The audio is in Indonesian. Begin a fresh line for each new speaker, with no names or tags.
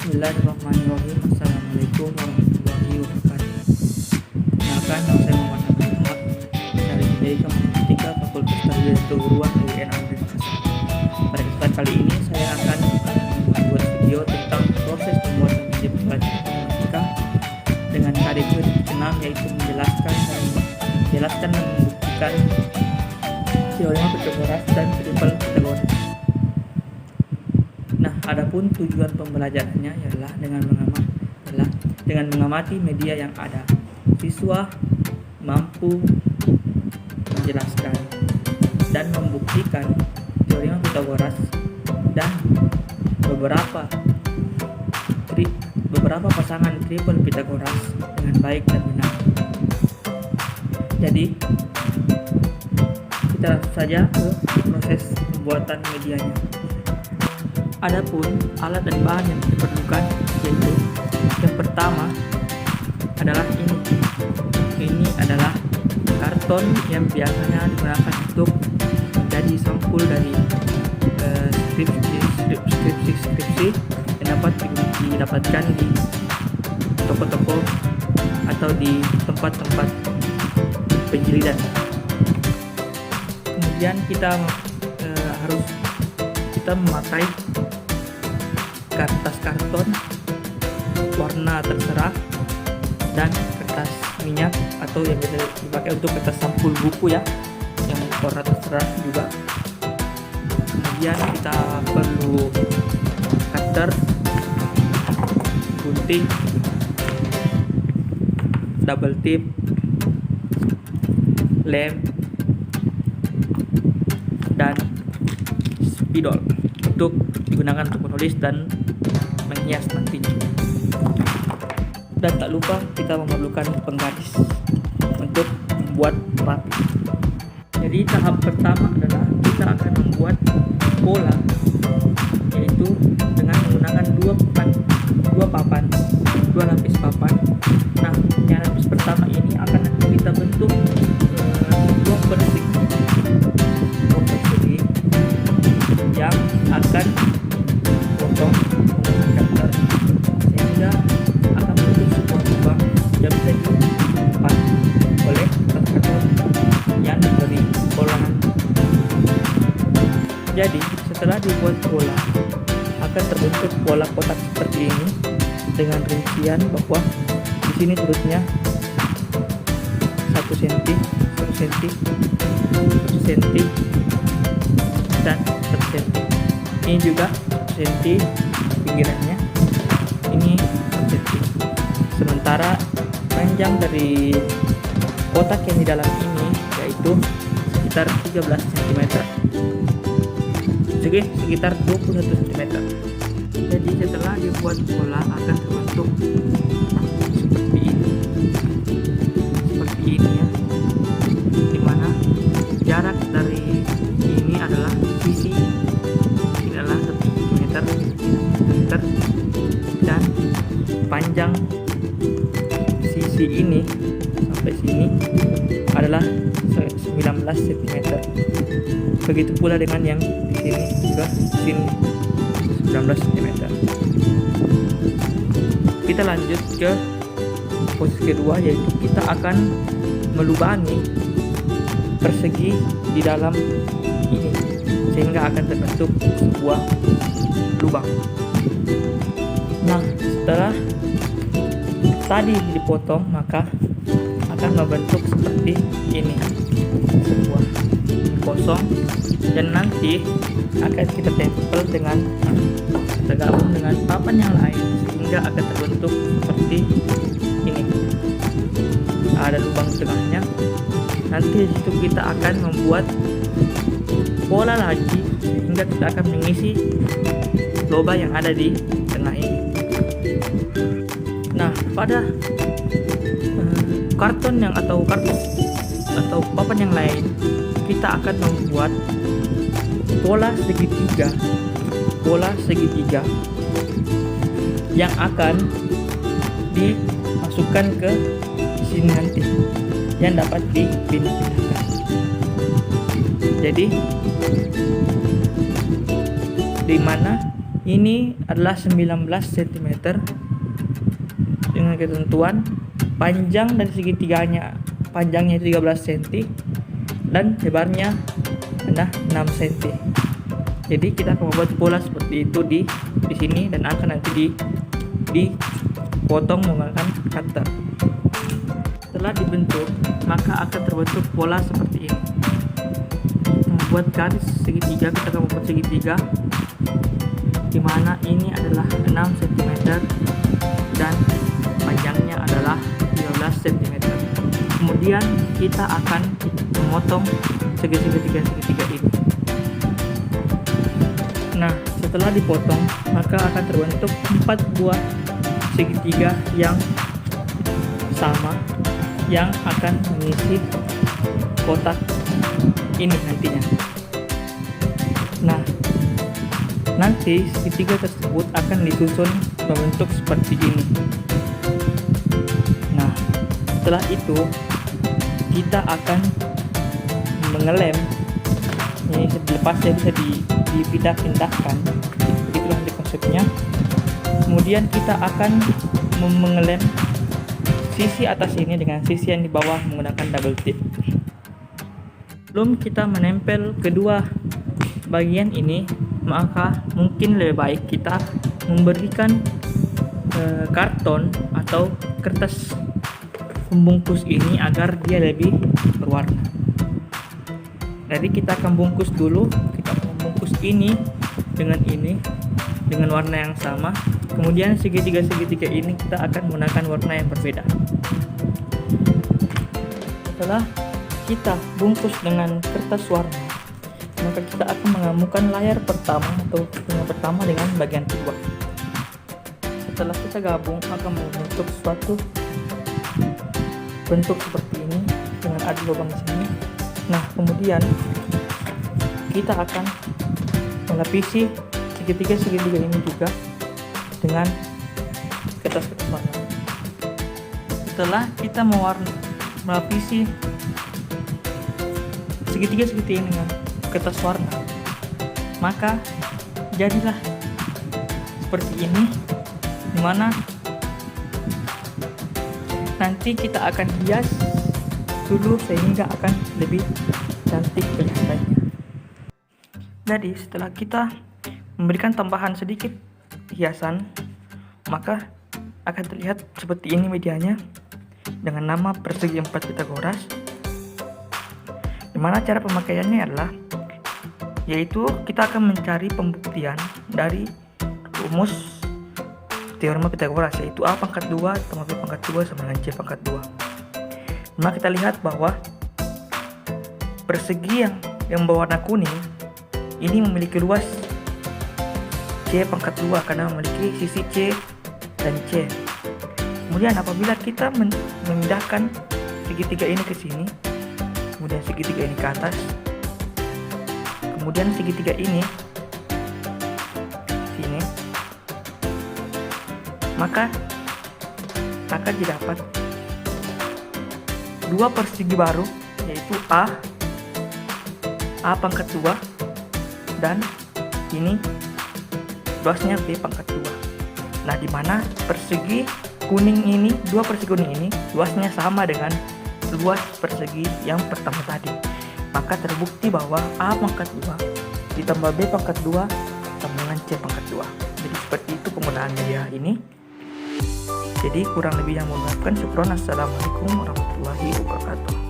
Bismillahirrahmanirrahim. Assalamualaikum warahmatullahi wabarakatuh. Kenalkan, nama saya Muhammad Abdul Wahab dari Pendidikan Matematika Fakultas Tarbiyah dan Keguruan UIN Amri Makassar. Pada kesempatan kali ini saya akan membuat video tentang proses pembuatan media pembelajaran matematika dengan KDP 6, yaitu menjelaskan dan membuktikan teorema Pythagoras dan tripel Pythagoras. Nah, adapun tujuan pembelajarannya ialah dengan mengamati media yang ada. Siswa mampu menjelaskan dan membuktikan teorema Pythagoras dan beberapa pasangan tripel Pythagoras dengan baik dan benar. Jadi, kita langsung saja ke proses pembuatan medianya. Adapun alat dan bahan yang diperlukan yaitu yang pertama adalah ini adalah karton yang biasanya digunakan untuk menjadi sampul dari skripsi yang dapat didapatkan di toko-toko atau di tempat-tempat penjilidan. Kemudian kita memakai kertas karton warna terserah dan kertas minyak atau yang bisa dipakai untuk kertas sampul buku ya, yang warna terserah juga. Kemudian kita perlu cutter, gunting, double tip, lem, dan spidol untuk digunakan untuk menulis dan menghias nantinya. Dan tak lupa kita memerlukan penggaris untuk membuat rapi. Jadi tahap pertama adalah kita akan membuat pola, yaitu dengan menggunakan dua lapis papan. Nah, yang lapis pertama ini akan kita bentuk blok persegi yang akan potong menggunakan cutter sehingga akan membentuk sebuah lubang yang bisa ditempat oleh kertas karton yang diberi polaan. Jadi setelah dibuat pola, akan terbentuk pola kotak seperti ini dengan rincian bahwa di sini turutnya 1 cm, 1 cm, 1 cm, dan 1 cm. Ini juga 1 cm pinggirannya, ini 1 cm. Sementara panjang dari kotak yang di dalam ini yaitu sekitar 13 cm, sekitar 21 cm. Jadi setelah dibuat pola akan terbentuk seperti ini ya, dimana jarak dari ini adalah sisi, ini adalah 1 cm, dan panjang sisi ini sampai sini adalah 19 cm. Begitu pula dengan yang di sini juga sini 19 cm. Kita lanjut ke posisi kedua, yaitu kita akan melubangi persegi di dalam ini sehingga akan terbentuk sebuah lubang. Nah, setelah tadi dipotong maka akan membentuk seperti ini, sebuah kosong, dan nanti akan kita tempel tergabung dengan papan yang lain sehingga akan terbentuk seperti ini. Ada lubang tengahnya. Nanti itu kita akan membuat pola lagi sehingga kita akan mengisi lubang yang ada di tengah ini. Nah, pada karton atau kertas atau papan yang lain kita akan membuat pola segitiga yang akan dimasukkan ke sini nanti, yang dapat dipindah-pindahkan. Jadi di mana ini adalah 19 cm dengan ketentuan panjang dari segitiganya, panjangnya 13 cm dan lebarnya adalah 6 cm. Jadi kita akan membuat pola seperti itu di sini dan akan nanti dipotong menggunakan cutter. Setelah dibentuk, maka akan terbentuk pola seperti ini. Membuat garis segitiga, kita akan membuat segitiga di mana ini adalah 6 cm dan panjangnya adalah 13 cm. Kemudian kita akan memotong segitiga ini. Nah, setelah dipotong, maka akan terbentuk 4 buah segitiga yang sama yang akan mengisi kotak ini nantinya. Nah, nanti segitiga tersebut akan disusun membentuk seperti ini. Nah, setelah itu kita akan mengelem. Ini lepasnya bisa dipindah-pindahkan, begitulah nanti konsepnya. Kemudian kita akan mengelem sisi atas ini dengan sisi yang di bawah menggunakan double tip. Sebelum kita menempel kedua bagian ini, maka mungkin lebih baik kita memberikan karton atau kertas pembungkus ini agar dia lebih berwarna. Jadi kita akan bungkus dulu, kita akan membungkus ini dengan warna yang sama. Kemudian segitiga ini kita akan menggunakan warna yang berbeda. Setelah kita bungkus dengan kertas warna, maka kita akan mengamukan layar pertama atau yang pertama dengan bagian kedua. Setelah kita gabung, akan membentuk suatu bentuk seperti ini dengan ada lubang di sini. Nah, kemudian kita akan melapisi segitiga ini juga dengan kertas warna. Setelah kita melapisi segitiga ini dengan kertas warna, maka jadilah seperti ini, dimana nanti kita akan hias dulu sehingga akan lebih cantik kelihatannya. Jadi setelah kita memberikan tambahan sedikit hiasan, maka akan terlihat seperti ini medianya dengan nama persegi 4 Pythagoras. Dimana cara pemakaiannya adalah, yaitu kita akan mencari pembuktian dari rumus teorema Pythagoras, yaitu A pangkat 2 tambah B pangkat 2 sama dengan C pangkat 2. Nah, kita lihat bahwa persegi yang berwarna kuning ini memiliki luas C pangkat 2 karena memiliki sisi C dan C. Kemudian apabila kita memindahkan segitiga ini ke sini, kemudian segitiga ini ke atas, kemudian segitiga ini sini, maka akan didapat dua persegi baru, yaitu A pangkat 2 dan ini luasnya B pangkat 2. Nah, dimana persegi kuning ini, dua persegi kuning ini luasnya sama dengan luas persegi yang pertama tadi. Maka terbukti bahwa A pangkat 2 ditambah B pangkat 2 sama dengan C pangkat 2. Jadi seperti itu penggunaan media ini. Jadi kurang lebih yang mengucapkan syukron. Assalamualaikum warahmatullahi wabarakatuh.